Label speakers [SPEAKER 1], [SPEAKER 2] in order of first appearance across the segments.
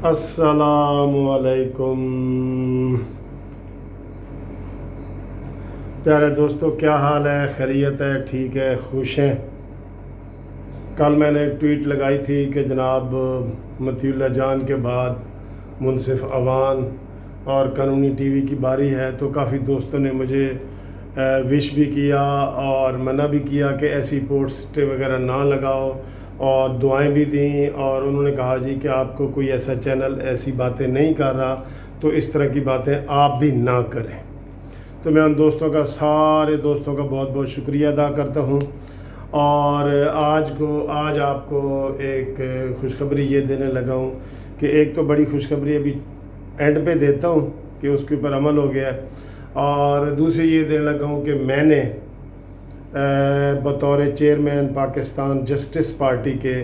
[SPEAKER 1] السلام علیکم پیارے دوستو، کیا حال ہے؟ خیریت ہے؟ ٹھیک ہے؟ خوش ہیں؟ کل میں نے ایک ٹویٹ لگائی تھی کہ جناب مطیع اللہ جان کے بعد منصف اوان اور قانونی ٹی وی کی باری ہے، تو کافی دوستوں نے مجھے وش بھی کیا اور منع بھی کیا کہ ایسی پوسٹیں وغیرہ نہ لگاؤ، اور دعائیں بھی دیں، اور انہوں نے کہا جی کہ آپ کو کوئی ایسا چینل ایسی باتیں نہیں کر رہا تو اس طرح کی باتیں آپ بھی نہ کریں۔ تو میں ان دوستوں کا، سارے دوستوں کا بہت بہت شکریہ ادا کرتا ہوں، اور آج آپ کو ایک خوشخبری یہ دینے لگا ہوں کہ ایک تو بڑی خوشخبری ابھی اینڈ پہ دیتا ہوں کہ اس کے اوپر عمل ہو گیا ہے، اور دوسری یہ دینے لگا ہوں کہ میں نے بطور چیئرمین پاکستان جسٹس پارٹی کے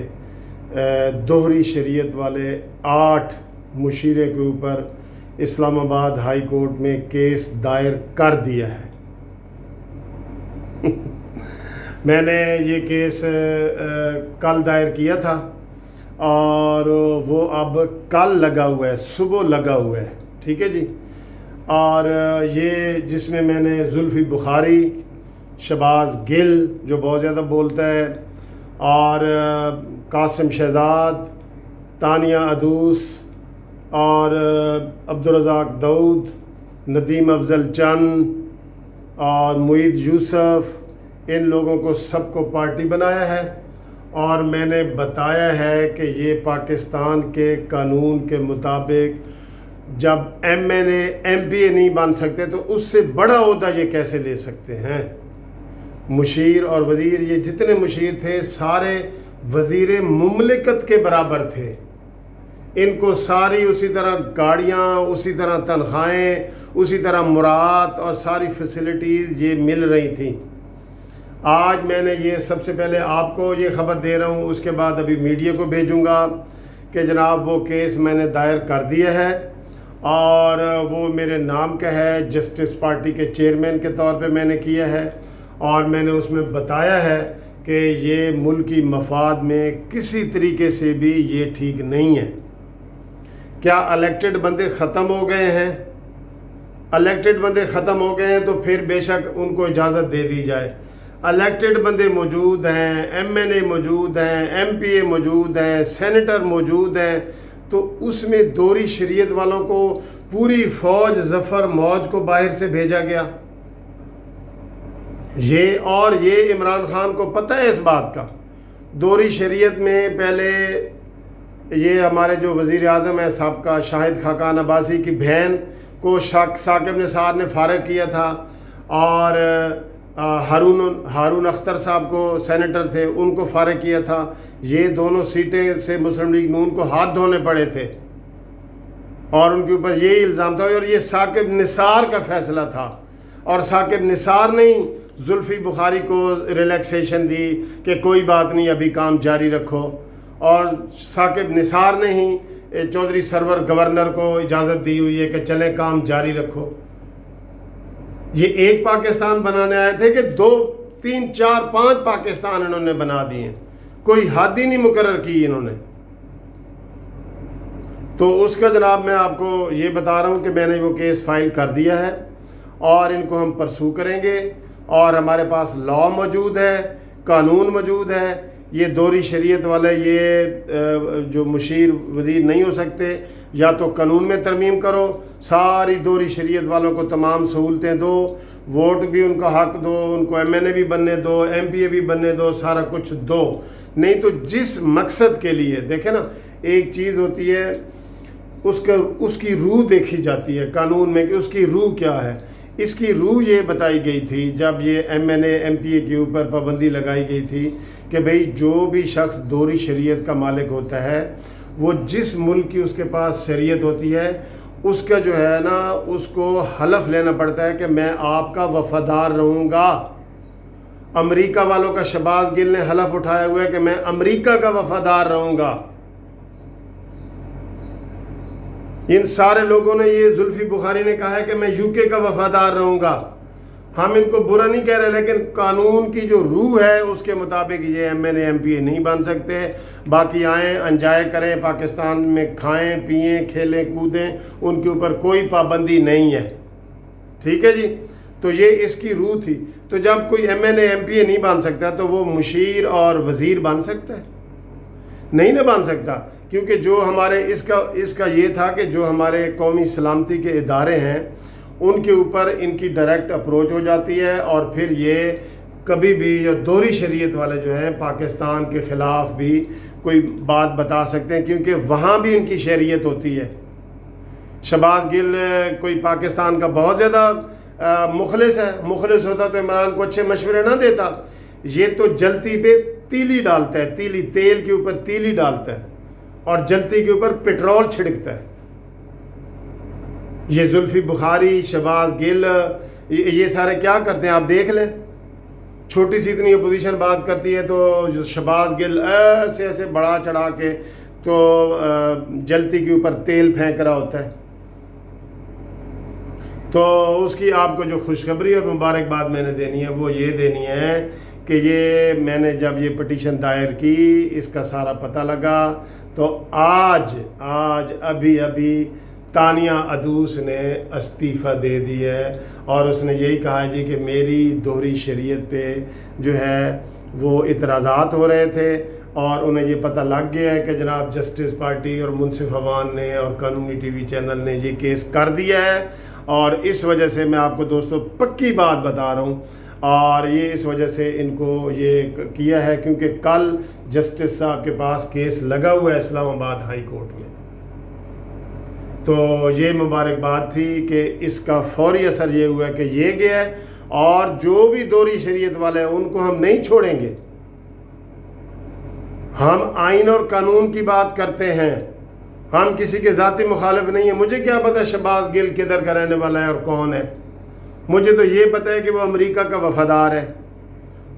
[SPEAKER 1] دوہری شریعت والے 8 مشیرے کے اوپر اسلام آباد ہائی کورٹ میں کیس دائر کر دیا ہے۔ میں نے یہ کیس کل دائر کیا تھا، اور وہ اب کل لگا ہوا ہے، صبح لگا ہوا ہے، ٹھیک ہے جی۔ اور یہ جس میں میں نے زلفی بخاری، شہباز گل جو بہت زیادہ بولتا ہے، اور قاسم شہزاد، تانیہ عدوس، اور عبدالرزاق داؤد، ندیم افضل چند اور معید یوسف، ان لوگوں کو سب کو پارٹی بنایا ہے، اور میں نے بتایا ہے کہ یہ پاکستان کے قانون کے مطابق جب M N A M P A نہیں بن سکتے تو اس سے بڑا عہدہ یہ کیسے لے سکتے ہیں۔ مشیر اور وزیر، یہ جتنے مشیر تھے سارے وزیر مملکت کے برابر تھے، ان کو ساری اسی طرح گاڑیاں، اسی طرح تنخواہیں، اسی طرح مراعات اور ساری فیسلٹیز یہ مل رہی تھیں۔ آج میں نے یہ سب سے پہلے آپ کو یہ خبر دے رہا ہوں، اس کے بعد ابھی میڈیا کو بھیجوں گا کہ جناب وہ کیس میں نے دائر کر دیا ہے، اور وہ میرے نام کا ہے، جسٹس پارٹی کے چیئرمین کے طور پہ میں نے کیا ہے، اور میں نے اس میں بتایا ہے کہ یہ ملکی مفاد میں کسی طریقے سے بھی یہ ٹھیک نہیں ہے۔ کیا الیکٹڈ بندے ختم ہو گئے ہیں؟ الیکٹڈ بندے ختم ہو گئے ہیں تو پھر بے شک ان کو اجازت دے دی جائے۔ الیکٹڈ بندے موجود ہیں، ایم این اے موجود ہیں، ایم پی اے موجود ہیں، سینیٹر موجود ہیں، تو اس میں دوہری شریعت والوں کو پوری فوج ظفر موج کو باہر سے بھیجا گیا۔ یہ عمران خان کو پتہ ہے اس بات کا۔ دوہری شریعت میں پہلے یہ ہمارے جو وزیر اعظم ہے سابقہ شاہد خاقان عباسی کی بہن کو ثاقب نثار نے فارغ کیا تھا، اور ہارون اختر صاحب کو سینیٹر تھے، ان کو فارغ کیا تھا۔ یہ دونوں سیٹیں سے مسلم لیگ نون کو ہاتھ دھونے پڑے تھے، اور ان کے اوپر یہی الزام تھا، اور یہ ثاقب نثار کا فیصلہ تھا، اور ثاقب نثار نے زلفی بخاری کو ریلیکسیشن دی کہ کوئی بات نہیں، ابھی کام جاری رکھو، اور ثاقب نثار نے ہی چودھری سرور گورنر کو اجازت دی ہوئی ہے کہ چلیں کام جاری رکھو۔ یہ ایک پاکستان بنانے آئے تھے کہ 2 3 4 5 پاکستان انہوں نے بنا دیے، کوئی حد ہی نہیں مقرر کی انہوں نے۔ تو اس کا جناب میں آپ کو یہ بتا رہا ہوں کہ میں نے وہ کیس فائل کر دیا ہے، اور ان کو ہم پرسو کریں گے، اور ہمارے پاس لا موجود ہے، قانون موجود ہے۔ یہ دوہری شریعت والے یہ جو مشیر وزیر نہیں ہو سکتے، یا تو قانون میں ترمیم کرو، ساری دوہری شریعت والوں کو تمام سہولتیں دو، ووٹ بھی ان کا حق دو، ان کو ایم این اے بھی بننے دو، ایم پی اے بھی بننے دو، سارا کچھ دو۔ نہیں تو جس مقصد کے لیے، دیکھیں نا، ایک چیز ہوتی ہے اس کی روح دیکھی جاتی ہے قانون میں کہ اس کی روح کیا ہے۔ اس کی روح یہ بتائی گئی تھی جب یہ M N A M P A کے اوپر پابندی لگائی گئی تھی کہ بھئی جو بھی شخص دوہری شریعت کا مالک ہوتا ہے، وہ جس ملک کی اس کے پاس شریعت ہوتی ہے، اس کا جو ہے نا، اس کو حلف لینا پڑتا ہے کہ میں آپ کا وفادار رہوں گا۔ امریکہ والوں کا شہباز گل نے حلف اٹھایا ہوا ہے کہ میں امریکہ کا وفادار رہوں گا۔ ان سارے لوگوں نے، یہ زلفی بخاری نے کہا ہے کہ میں یو کے کا وفادار رہوں گا۔ ہم ان کو برا نہیں کہہ رہے، لیکن قانون کی جو روح ہے اس کے مطابق یہ M N A M P A نہیں بن سکتے۔ باقی آئیں انجوائے کریں، پاکستان میں کھائیں پئیں کھیلیں کودیں، ان کے اوپر کوئی پابندی نہیں ہے، ٹھیک ہے جی۔ تو یہ اس کی روح تھی۔ تو جب کوئی M N A M P A نہیں بن سکتا تو وہ مشیر اور وزیر بن سکتا ہے؟ نہیں نہ بن سکتا، کیونکہ جو ہمارے اس کا یہ تھا کہ جو ہمارے قومی سلامتی کے ادارے ہیں ان کے اوپر ان کی ڈائریکٹ اپروچ ہو جاتی ہے، اور پھر یہ کبھی بھی جو دوہری شریعت والے جو ہیں پاکستان کے خلاف بھی کوئی بات بتا سکتے ہیں، کیونکہ وہاں بھی ان کی شریعت ہوتی ہے۔ شہباز گل کوئی پاکستان کا بہت زیادہ مخلص ہے، مخلص ہوتا تو عمران کو اچھے مشورے نہ دیتا۔ یہ تو جلتی پہ تیلی ڈالتا ہے، تیلی تیل کے اوپر تیلی ڈالتا ہے اور جلتی کے اوپر پٹرول چھڑکتا ہے۔ یہ زلفی بخاری، شہباز گل، یہ سارے کیا کرتے ہیں آپ دیکھ لیں۔ چھوٹی سی اتنی اپوزیشن بات کرتی ہے تو شہباز گل ایسے بڑا چڑھا کے تو جلتی کے اوپر تیل پھینک رہا ہوتا ہے۔ تو اس کی آپ کو جو خوشخبری اور مبارکباد میں نے دینی ہے وہ یہ دینی ہے کہ یہ میں نے جب یہ پٹیشن دائر کی، اس کا سارا پتہ لگا، تو آج ابھی تانیہ عدوس نے استعفیٰ دے دی ہے، اور اس نے یہی کہا ہے جی کہ میری دوہری شریعت پہ جو ہے وہ اعتراضات ہو رہے تھے، اور انہیں یہ پتہ لگ گیا ہے کہ جناب جسٹس پارٹی اور منصف عوان نے اور قانونی ٹی وی چینل نے یہ کیس کر دیا ہے، اور اس وجہ سے میں آپ کو دوستو پکی بات بتا رہا ہوں، اور یہ اس وجہ سے ان کو یہ کیا ہے کیونکہ کل جسٹس صاحب کے پاس کیس لگا ہوا ہے اسلام آباد ہائی کورٹ میں۔ تو یہ مبارکباد تھی کہ اس کا فوری اثر یہ ہوا کہ یہ گیا ہے، اور جو بھی دوہری شریعت والے ہیں ان کو ہم نہیں چھوڑیں گے۔ ہم آئین اور قانون کی بات کرتے ہیں، ہم کسی کے ذاتی مخالف نہیں ہیں۔ مجھے کیا پتہ شہباز گل کدھر کا رہنے والا ہے اور کون ہے؟ مجھے تو یہ پتہ ہے کہ وہ امریکہ کا وفادار ہے۔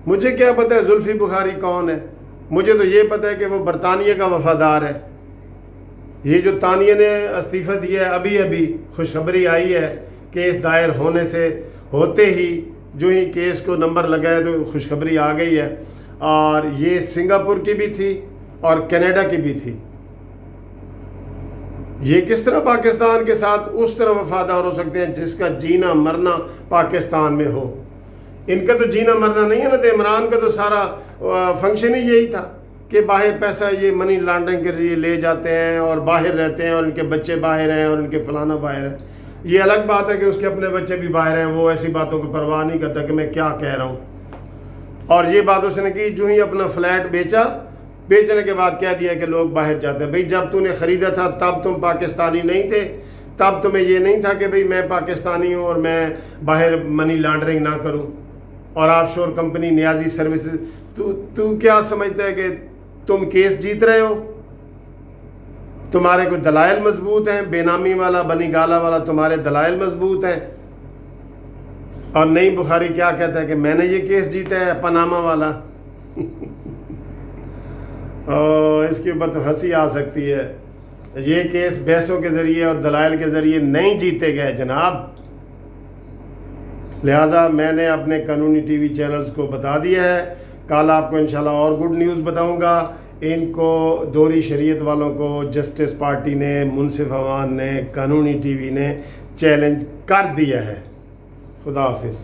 [SPEAKER 1] مجھے کیا پتہ ہے زلفی بخاری کون ہے؟ مجھے تو یہ پتہ ہے کہ وہ برطانیہ کا وفادار ہے۔ یہ جو تانیہ نے استعفیٰ دیا ہے، ابھی خوشخبری آئی ہے، کیس دائر ہوتے ہی جو ہی کیس کو نمبر لگایا تو خوشخبری آ گئی ہے، اور یہ سنگاپور کی بھی تھی اور کینیڈا کی بھی تھی۔ یہ کس طرح پاکستان کے ساتھ اس طرح وفادار ہو سکتے ہیں جس کا جینا مرنا پاکستان میں ہو؟ ان کا تو جینا مرنا نہیں ہے نا، تو عمران کا تو سارا فنکشن ہی یہی تھا کہ باہر پیسہ یہ منی لانڈرنگ کے ذریعے لے جاتے ہیں اور باہر رہتے ہیں، اور ان کے بچے باہر ہیں اور ان کے فلانا باہر ہے۔ یہ الگ بات ہے کہ اس کے اپنے بچے بھی باہر ہیں، وہ ایسی باتوں کو پرواہ نہیں کرتا کہ میں کیا کہہ رہا ہوں۔ اور یہ بات اس نے کی جو ہی اپنا فلیٹ بیچنے کے بعد کہہ دیا کہ لوگ باہر جاتے ہیں۔ بھئی جب تو نے خریدا تھا تب تم پاکستانی نہیں تھے، تب تمہیں یہ نہیں تھا کہ بھئی میں پاکستانی ہوں اور میں باہر منی لانڈرنگ نہ کروں، اور آف شور کمپنی نیازی سروسز۔ تو کیا سمجھتا ہے کہ تم کیس جیت رہے ہو؟ تمہارے کوئی دلائل مضبوط ہیں؟ بے نامی والا بنی گالا والا تمہارے دلائل مضبوط ہیں؟ اور نئی بخاری کیا کہتا ہے کہ میں نے یہ کیس جیتا ہے پاناما والا۔ اس کے اوپر تو ہنسی آ سکتی ہے۔ یہ کیس بحثوں کے ذریعے اور دلائل کے ذریعے نہیں جیتے گئے جناب، لہٰذا میں نے اپنے قانونی ٹی وی چینلز کو بتا دیا ہے۔ کل آپ کو انشاءاللہ اور گڈ نیوز بتاؤں گا۔ ان کو دوہری شریعت والوں کو جسٹس پارٹی نے، منصف عوان نے، قانونی ٹی وی نے چیلنج کر دیا ہے۔ خدا حافظ۔